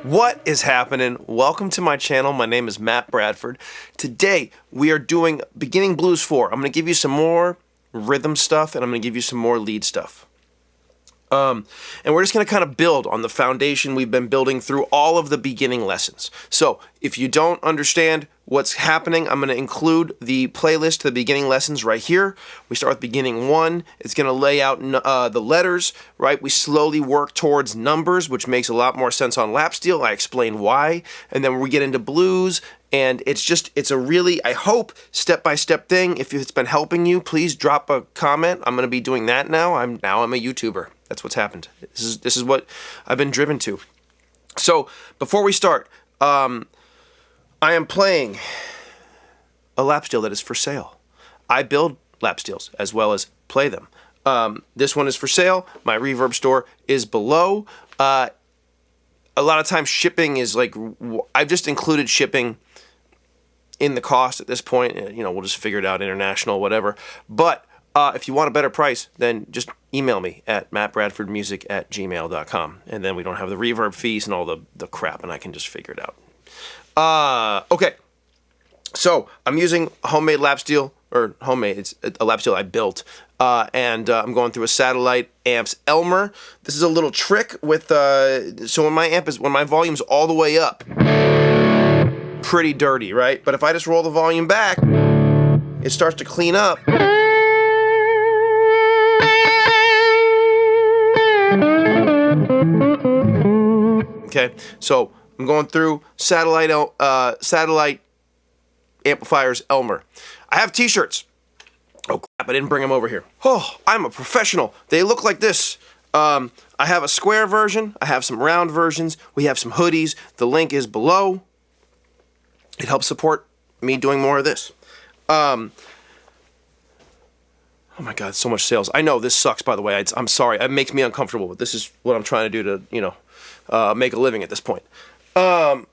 What is happening? Welcome to my channel. My name is Matt Bradford. Today we are doing beginning blues 4. I'm going to give you some more rhythm stuff and I'm going to give you some more lead stuff. And we're just going to kind of build on the foundation we've been building through all of the beginning lessons. So if you don't understand what's happening, I'm going to include the playlist, the beginning lessons right here. We start with beginning 1. It's going to lay out the letters, right? We slowly work towards numbers, which makes a lot more sense on lap steel. I explain why. And then we get into blues. And it's a really, I hope, step-by-step thing. If it's been helping you, please drop a comment. I'm going to be doing that now. I'm a YouTuber. That's what's happened. This is what I've been driven to. So before we start, I am playing a lap steel that is for sale. I build lap steels as well as play them. This one is for sale. My Reverb store is below. A lot of times shipping is like, I've just included shipping in the cost at this point. You know, we'll just figure it out, international, whatever. But if you want a better price, then just email me at mattbradfordmusic@gmail.com. And then we don't have the reverb fees and all the crap, and I can just figure it out. Okay. So I'm using a homemade lap steel, or homemade, it's a lap steel I built. And I'm going through a Satellite Amps Elmer. This is a little trick with, so when my volume's all the way up, pretty dirty, right? But if I just roll the volume back, it starts to clean up. Okay, so I'm going through Satellite Amplifiers Elmer. I have t-shirts. Oh crap, I didn't bring them over here. Oh, I'm a professional. They look like this. I have a square version. I have some round versions. We have some hoodies. The link is below. It helps support me doing more of this. Oh my God, so much sales. I know this sucks, by the way. I'm sorry. It makes me uncomfortable, but this is what I'm trying to do to, make a living at this point. Patreon.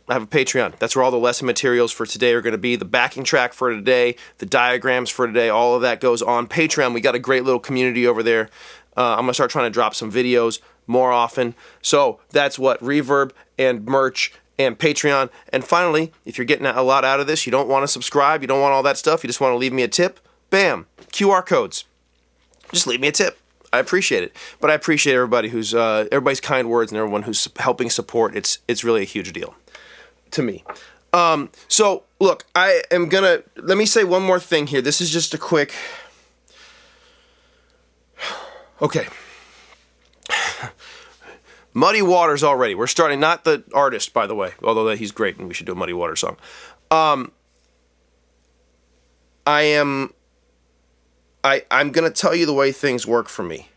I have a Patreon. That's where all the lesson materials for today are going to be. The backing track for today, the diagrams for today, all of that goes on Patreon. We got a great little community over there. I'm going to start trying to drop some videos more often. So that's what Reverb and merch and Patreon. And finally, if you're getting a lot out of this, you don't want to subscribe, you don't want all that stuff, you just want to leave me a tip, bam, QR codes. Just leave me a tip. I appreciate it. But I appreciate everybody everybody's kind words and everyone who's helping support. It's really a huge deal to me. So look, let me say one more thing here. This is just a quick, okay. Muddy Waters already. We're starting, not the artist, by the way, although he's great and we should do a Muddy Waters song. I'm going to tell you the way things work for me.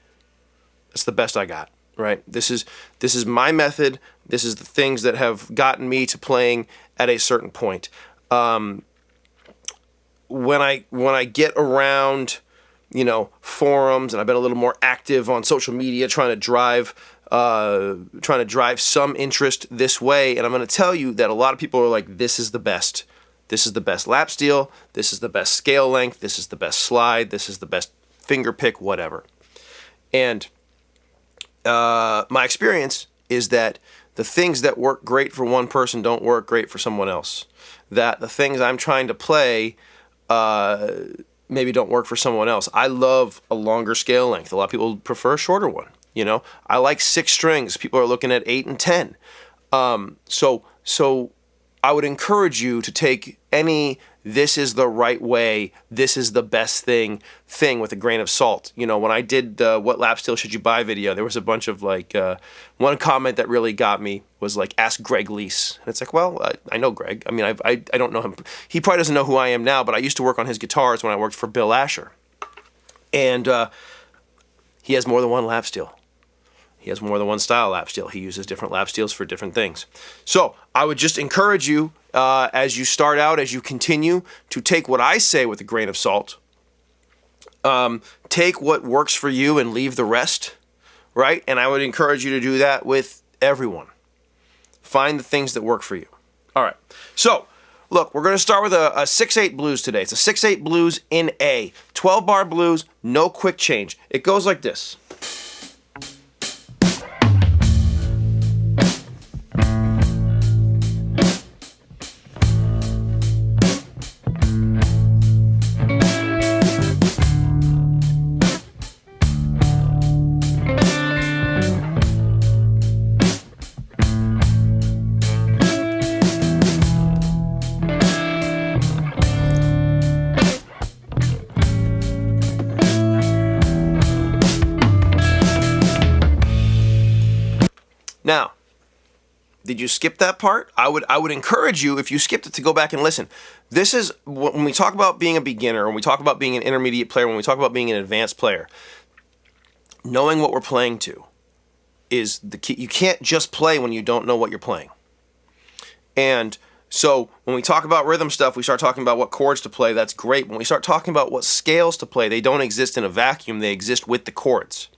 That's the best I got, right? This is my method. This is the things that have gotten me to playing at a certain point. When I get around, forums, and I've been a little more active on social media trying to drive some interest this way, and I'm going to tell you that a lot of people are like, this is the best. This is the best lap steel. This is the best scale length. This is the best slide. This is the best finger pick, whatever. And my experience is that the things that work great for one person don't work great for someone else. That the things I'm trying to play maybe don't work for someone else. I love a longer scale length. A lot of people prefer a shorter one. I like 6 strings. People are looking at 8 and 10. So I would encourage you to take any "this is the right way, this is the best thing" with a grain of salt. When I did "What lap steel should you buy" video, there was a bunch of one comment that really got me was like, "Ask Greg Lease." And it's like, well, I know Greg. I mean, I don't know him. He probably doesn't know who I am now, but I used to work on his guitars when I worked for Bill Asher. And he has more than one lap steel. He has more than one style lap steel. He uses different lap steels for different things. So I would just encourage you, as you start out, as you continue, to take what I say with a grain of salt. Take what works for you and leave the rest, right? And I would encourage you to do that with everyone. Find the things that work for you. All right. So look, we're going to start with a 6/8 blues today. It's a 6/8 blues in A. 12-bar blues, no quick change. It goes like this. Now, did you skip that part? I would encourage you, if you skipped it, to go back and listen. This is when we talk about being a beginner, when we talk about being an intermediate player, when we talk about being an advanced player, knowing what we're playing to is the key. You can't just play when you don't know what you're playing. And so when we talk about rhythm stuff, we start talking about what chords to play. That's great. When we start talking about what scales to play, they don't exist in a vacuum. They exist with the chords.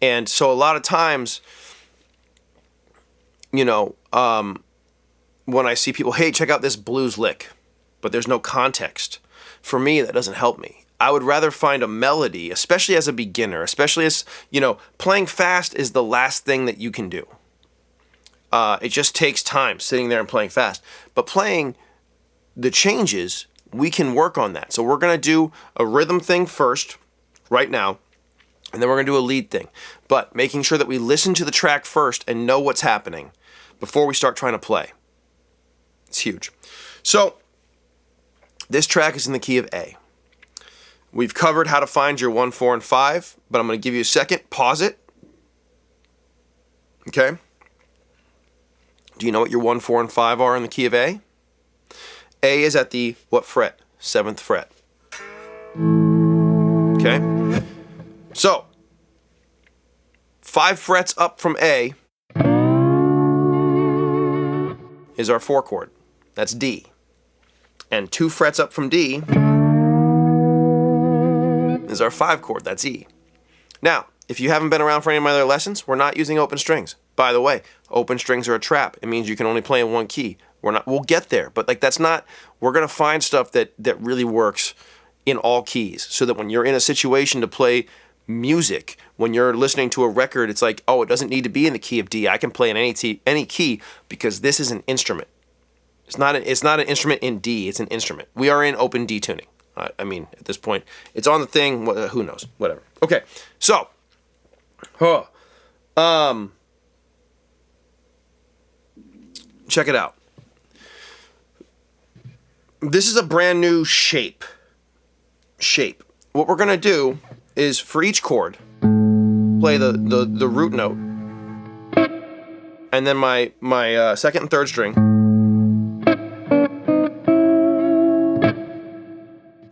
And so a lot of times, you know, when I see people, hey, check out this blues lick, but there's no context. For me, that doesn't help me. I would rather find a melody, especially as a beginner, especially as, you know, playing fast is the last thing that you can do. It just takes time sitting there and playing fast. But playing the changes, we can work on that. So we're going to do a rhythm thing first, right now, and then we're going to do a lead thing. But making sure that we listen to the track first and know what's happening before we start trying to play. It's huge. So this track is in the key of A. We've covered how to find your 1, 4, and 5, but I'm going to give you a second. Pause it. Okay? Do you know what your 1, 4, and 5 are in the key of A? A is at the what fret? 7th fret. Okay? So, 5 frets up from A is our 4 chord. That's D. And 2 frets up from D is our 5 chord. That's E. Now, if you haven't been around for any of my other lessons, we're not using open strings. By the way, open strings are a trap. It means you can only play in one key. We'll get there, but like that's not, we're going to find stuff that really works in all keys, so that when you're in a situation to play music, when you're listening to a record, it's like, oh, it doesn't need to be in the key of D. I can play in any key because this is an instrument. It's not an instrument in D, it's an instrument. We are in open D tuning. I mean, at this point, it's on the thing, who knows, whatever. Okay, so, check it out. This is a brand new shape. What we're gonna do is for each chord, play the root note, and then my second and third string,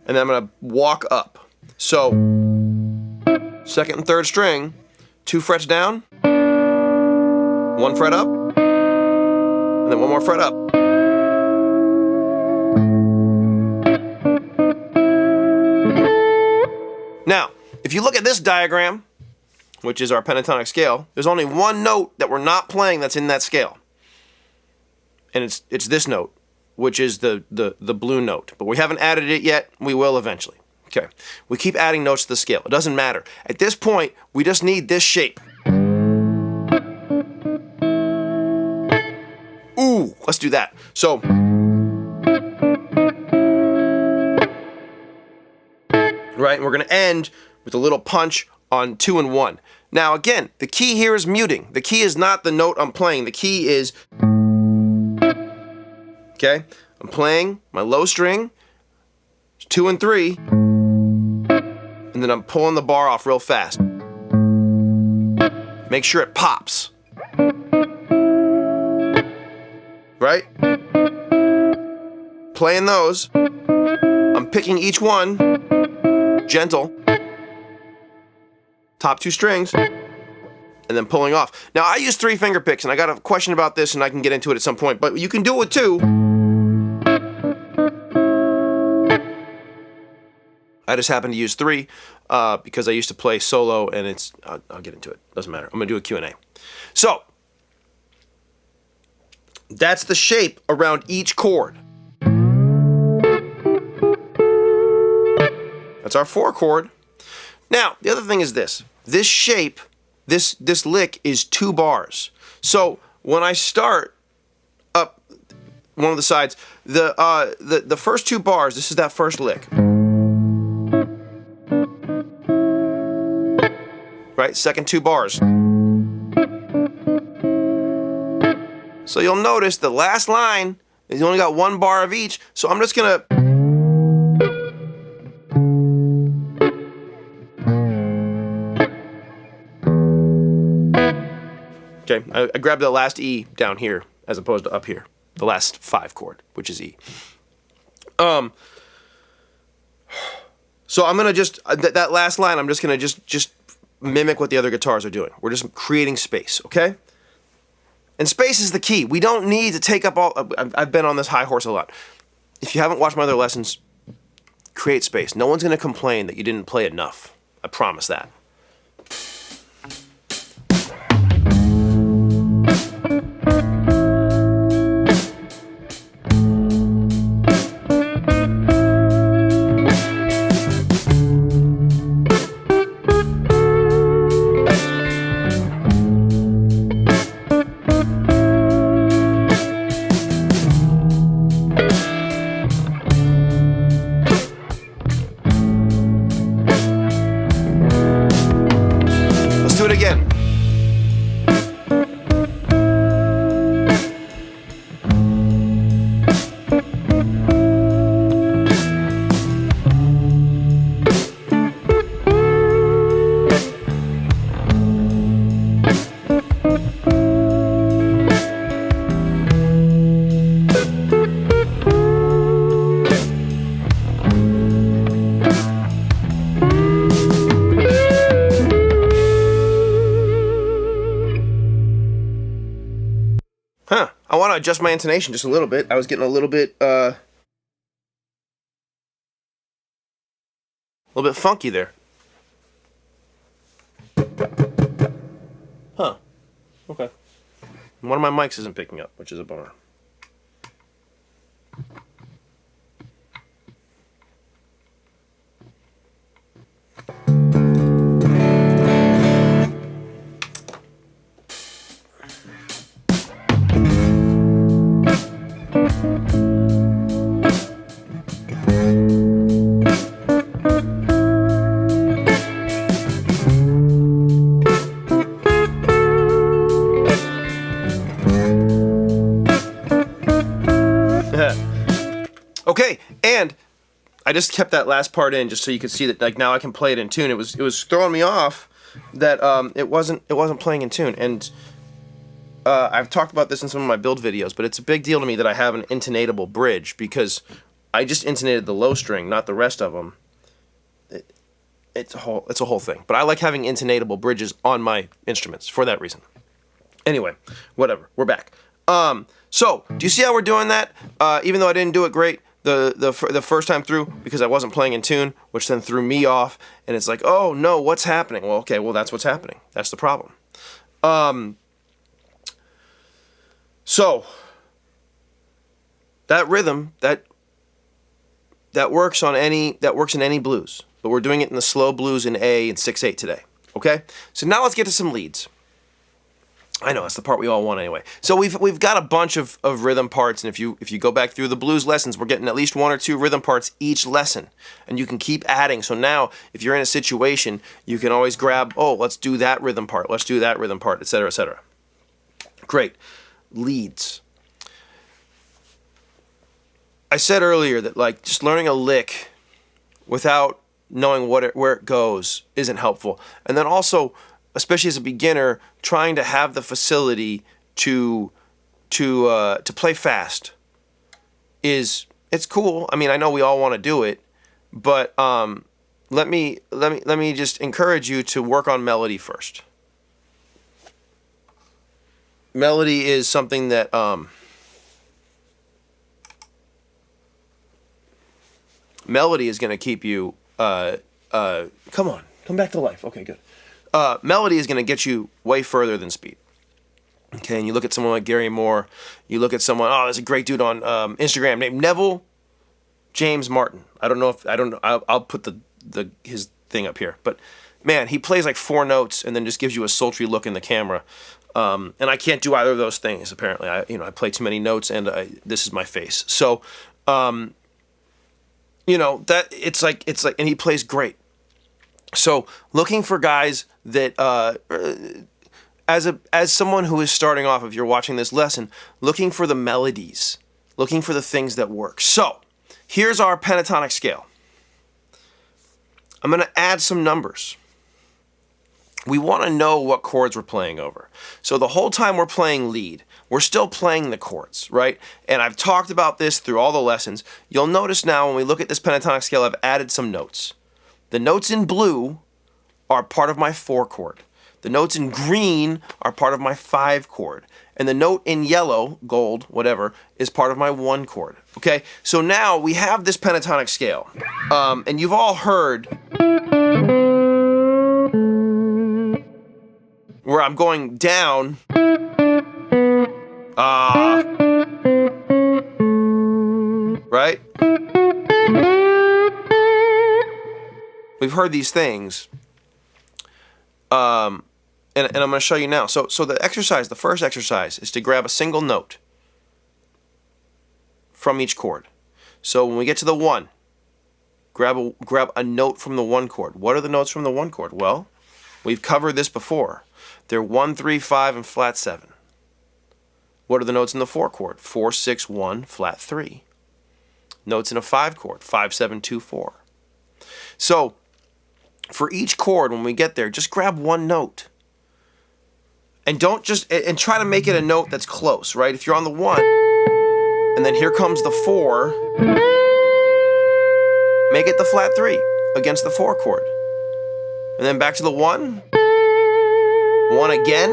and then I'm gonna walk up. So, second and third string, 2 frets down, 1 fret up, and then 1 more fret up. Now, if you look at this diagram, which is our pentatonic scale, there's only one note that we're not playing that's in that scale. And it's this note, which is the blue note. But we haven't added it yet. We will eventually. Okay. We keep adding notes to the scale. It doesn't matter. At this point, we just need this shape. Ooh, let's do that. So, right, we're going to end with a little punch on 2 and 1. Now again, the key here is muting. The key is not the note I'm playing. The key is, okay, I'm playing my low string, 2 and 3, and then I'm pulling the bar off real fast. Make sure it pops. Right? Playing those, I'm picking each one, gentle, top 2 strings, and then pulling off. Now I use 3 finger picks, and I got a question about this, and I can get into it at some point, but you can do it with 2. I just happen to use 3 because I used to play solo, and it's, I'll get into it, doesn't matter. I'm gonna do a Q&A. So, that's the shape around each chord. That's our 4 chord. Now, the other thing is this. This shape, this lick is 2 bars. So when I start up one of the sides, the first 2 bars, this is that first lick. Right? Second 2 bars. So you'll notice the last line is you only got 1 bar of each. So I'm just gonna Okay, I grabbed the last E down here as opposed to up here. The last 5 chord, which is E. So I'm gonna just that last line. I'm just gonna just mimic what the other guitars are doing. We're just creating space, okay? And space is the key. We don't need to take up all. I've been on this high horse a lot. If you haven't watched my other lessons, create space. No one's gonna complain that you didn't play enough. I promise that. Do it again. Huh. I want to adjust my intonation just a little bit. I was getting a little bit funky there. Huh. Okay. One of my mics isn't picking up, which is a bummer. Okay, and I just kept that last part in just so you could see that, like, now I can play it in tune. It was throwing me off that it wasn't playing in tune, and I've talked about this in some of my build videos, but it's a big deal to me that I have an intonatable bridge because I just intonated the low string, not the rest of them. It's a whole thing, but I like having intonatable bridges on my instruments for that reason. Anyway, whatever. We're back. So do you see how we're doing that? Even though I didn't do it great the first time through because I wasn't playing in tune, which then threw me off, and it's like, oh no, what's happening? Well, okay, well that's what's happening. That's the problem. So that rhythm that works in any blues, but we're doing it in the slow blues in A and 6/8 today. Okay, so now let's get to some leads. I know, that's the part we all want anyway. So we've got a bunch of rhythm parts, and if you go back through the blues lessons, we're getting at least 1 or 2 rhythm parts each lesson, and you can keep adding. So now, if you're in a situation, you can always grab, oh, let's do that rhythm part, let's do that rhythm part, etc., etc. Great. Leads. I said earlier that, like, just learning a lick without knowing where it goes isn't helpful, and then also, especially as a beginner, trying to have the facility to play fast it's cool. I mean, I know we all want to do it, but let me just encourage you to work on melody first. Melody is something that melody is going to keep you come back to life. Okay, good. Melody is going to get you way further than speed. Okay, and you look at someone like Gary Moore, you look at someone, oh, there's a great dude on Instagram named Neville James Martin. I'll put his thing up here. But man, he plays like 4 notes and then just gives you a sultry look in the camera. And I can't do either of those things, apparently. I play too many notes, and this is my face. So, that it's like, and he plays great. So looking for guys that, as someone who is starting off, if you're watching this lesson, looking for the melodies, looking for the things that work. So here's our pentatonic scale. I'm going to add some numbers. we want to know what chords we're playing over. So the whole time we're playing lead, we're still playing the chords, right? And I've talked about this through all the lessons. You'll notice now when we look at this pentatonic scale, I've added some notes. The notes in blue are part of my 4 chord. The notes in green are part of my 5 chord. And the note in yellow, gold, whatever, is part of my 1 chord. Okay, so now we have this pentatonic scale. And you've all heard where I'm going down, right? We've heard these things. And I'm going to show you now. So the exercise, the first exercise, is to grab a single note from each chord. So when we get to the 1, grab a note from the 1 chord. What are the notes from the 1 chord? Well, we've covered this before. They're 1, 3, 5, and flat 7. What are the notes in the 4 chord? 4, 6, 1, flat 3. Notes in a 5 chord, 5, 7, 2, 4. So for each chord, when we get there, just grab one note. And don't just, and try to make it a note that's close, right? If you're on the 1, and then here comes the 4, make it the flat 3 against the 4 chord. And then back to the 1, 1 again,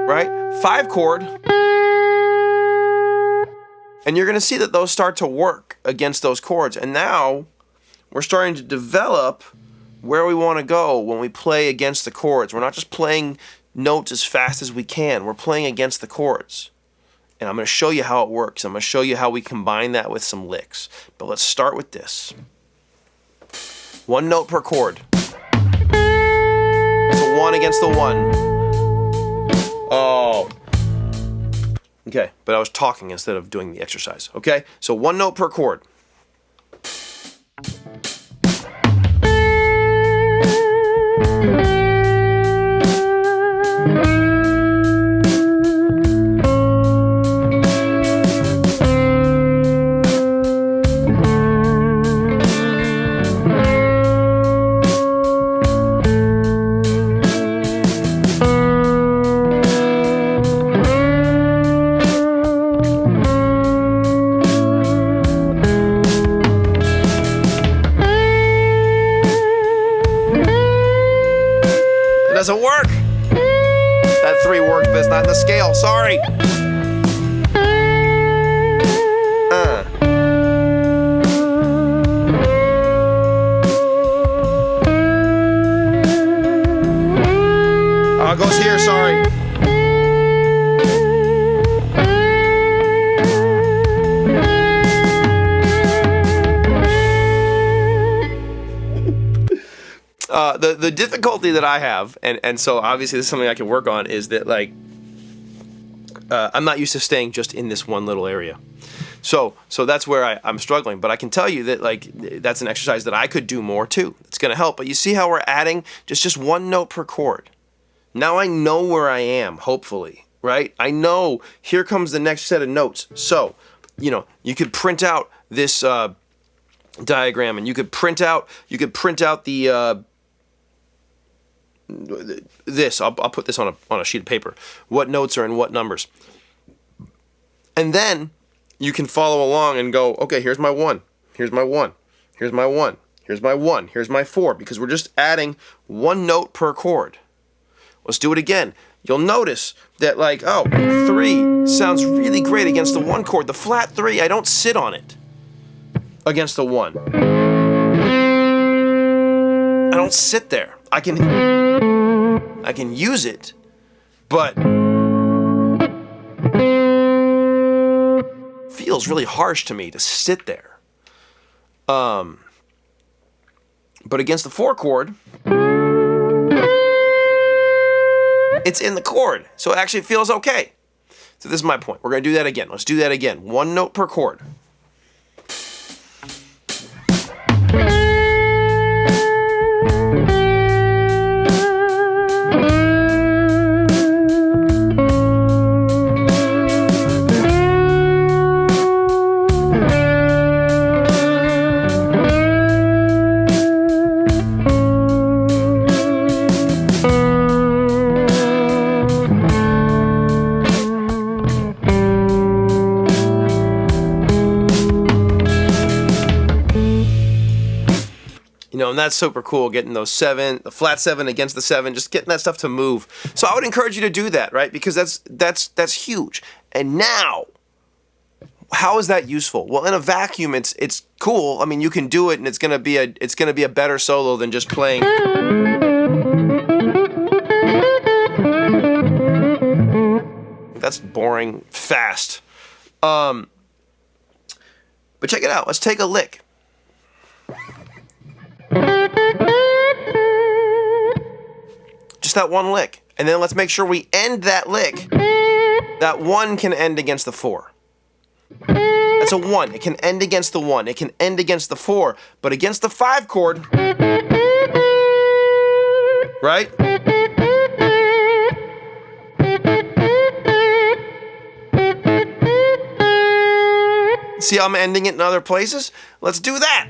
right? 5 chord. And you're going to see that those start to work against those chords. And now we're starting to develop where we want to go when we play against the chords. We're not just playing notes as fast as we can. We're playing against the chords. And I'm going to show you how it works. I'm going to show you how we combine that with some licks. But let's start with this. 1 note per chord. So 1 against the 1. Oh. Okay, but I was talking instead of doing the exercise. Okay, so 1 note per chord. Doesn't work. That 3 works, but it's not in the scale. Sorry. Oh, it goes here. Sorry. The difficulty that I have, and so obviously this is something I can work on, is that like I'm not used to staying just in this one little area. So that's where I'm struggling. But I can tell you that like that's an exercise that I could do more too. It's going to help. But you see how we're adding just 1 note per chord. Now I know where I am, hopefully, right? I know here comes the next set of notes. So, you know, you could print out this diagram, and you could print out the this. I'll put this on a sheet of paper. What notes are in what numbers, and then you can follow along and go, okay, here's my 1, here's my 1, here's my 1, here's my 1, here's my 4, because we're just adding 1 note per chord. Let's do it again. You'll notice that like, oh, 3 sounds really great against the 1 chord. The flat 3, I don't sit on it against the 1. I don't sit there. I can use it, but feels really harsh to me to sit there. But against the 4 chord, it's in the chord, so it actually feels okay. So this is my point. We're going to do that again. Let's do that again. 1 note per chord. that's super cool, getting those the flat 7 against the 7, just getting that stuff to move. So I would encourage you to do that, right? Because that's huge. And now, how is that useful? Well, in a vacuum, it's cool. I mean, you can do it, and it's gonna be a better solo than just playing. That's boring fast. But check it out. Let's take a lick. Just that one lick. And then let's make sure we end that lick. That 1 can end against the 4. That's a 1. It can end against the 1. It can end against the 4. But against the 5 chord, right? See how I'm ending it in other places? Let's do that.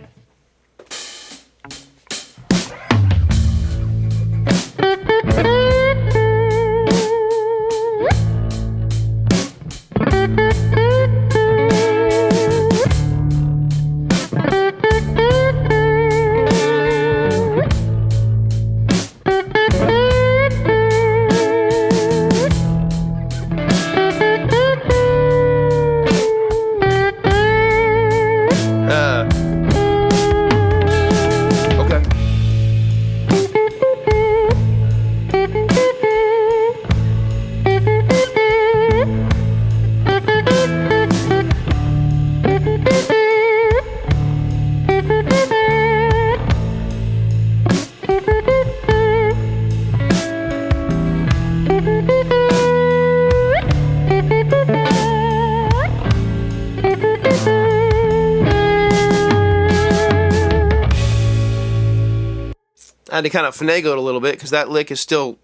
I had to kind of finagle it a little bit because that lick is still,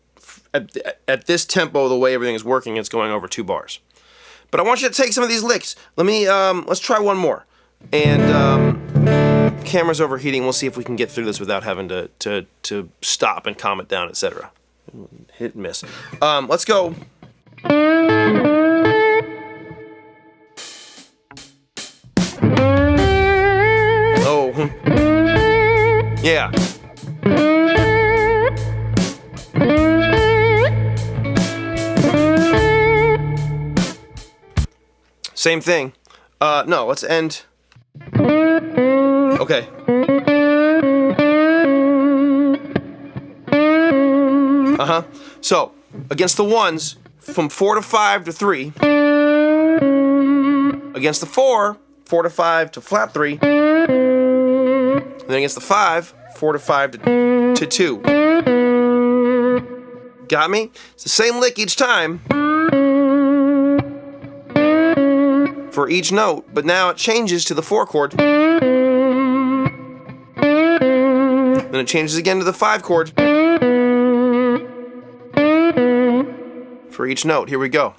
at this tempo, the way everything is working, it's going over 2 bars. But I want you to take some of these licks. Let's try one more. And camera's overheating. We'll see if we can get through this without having to stop and calm it down, etc. Hit and miss. Let's go. Oh. Yeah. Same thing. No, let's end. Okay. So, against the 1s, from 4 to 5 to 3. Against the 4, 4 to 5 to flat 3. And then against the 5, 4 to 5 to 2. Got me? It's the same lick each time. For each note, but now it changes to the 4 chord. Then it changes again to the 5 chord. For each note, here we go.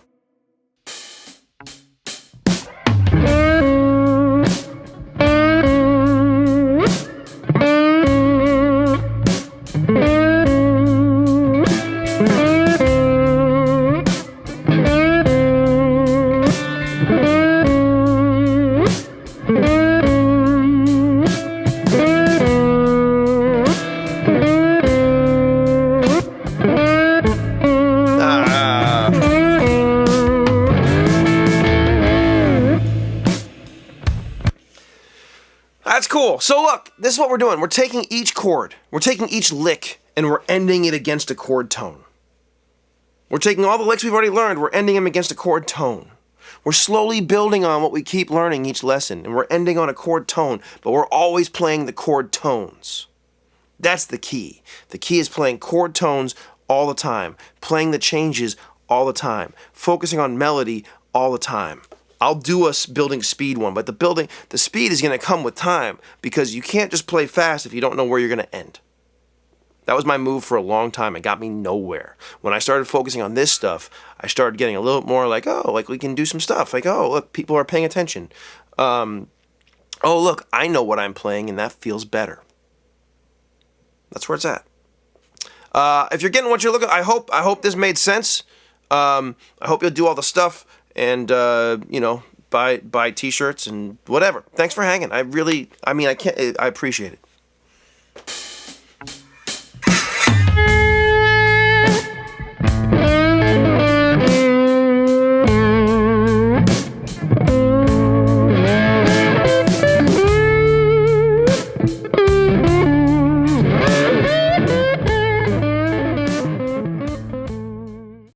That's cool. So look, this is what we're doing. We're taking each chord, we're taking each lick, and we're ending it against a chord tone. We're taking all the licks we've already learned, we're ending them against a chord tone. We're slowly building on what we keep learning each lesson, and we're ending on a chord tone, but we're always playing the chord tones. That's the key. The key is playing chord tones all the time, playing the changes all the time, focusing on melody all the time. I'll do a building speed one, but the speed is going to come with time because you can't just play fast if you don't know where you're going to end. That was my move for a long time. It got me nowhere. When I started focusing on this stuff, I started getting a little more like, oh, like we can do some stuff. Like, oh, look, people are paying attention. Oh, look, I know what I'm playing, and that feels better. That's where it's at. If you're getting what you're looking, I hope this made sense. I hope you'll do all the stuff. And, buy t-shirts and whatever. Thanks for hanging. I appreciate it.